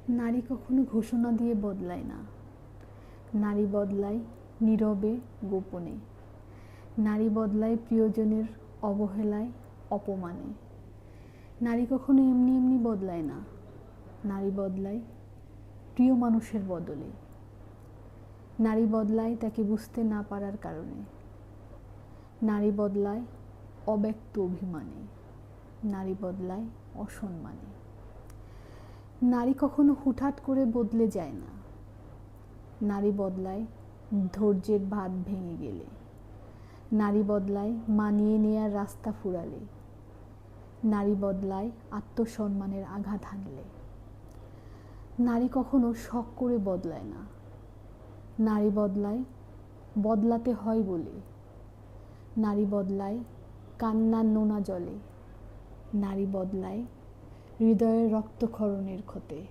নারী কখনো ঘোষণা দিয়ে বদলায় না। নারী বদলায় নীরবে, গোপনে। নারী বদলায় প্রিয়জনের অবহেলায়, অপমানে। নারী কখনো এমনি এমনি বদলায় না। নারী বদলায় প্রিয় মানুষের বদলে। নারী বদলায় তাকে বুঝতে না পারার কারণে। নারী বদলায় অব্যক্ত অভিমানে। নারী বদলায় অসম্মানে। নারী কখনো হুটহাট করে বদলে যায় না। নারী বদলায় ধৈর্যের বাঁধ ভেঙে গেলে। নারী বদলায় মানিয়ে নেয়ার রাস্তা ফুরালে। নারী বদলায় আত্মসম্মানের আঘাত হানলে। নারী কখনো শখ করে বদলায় না। নারী বদলায় বদলাতে হয় বলে। নারী বদলায় কান্নার নোনা জলে। নারী বদলায় হৃদয়ের রক্তক্ষরণের ক্ষতে।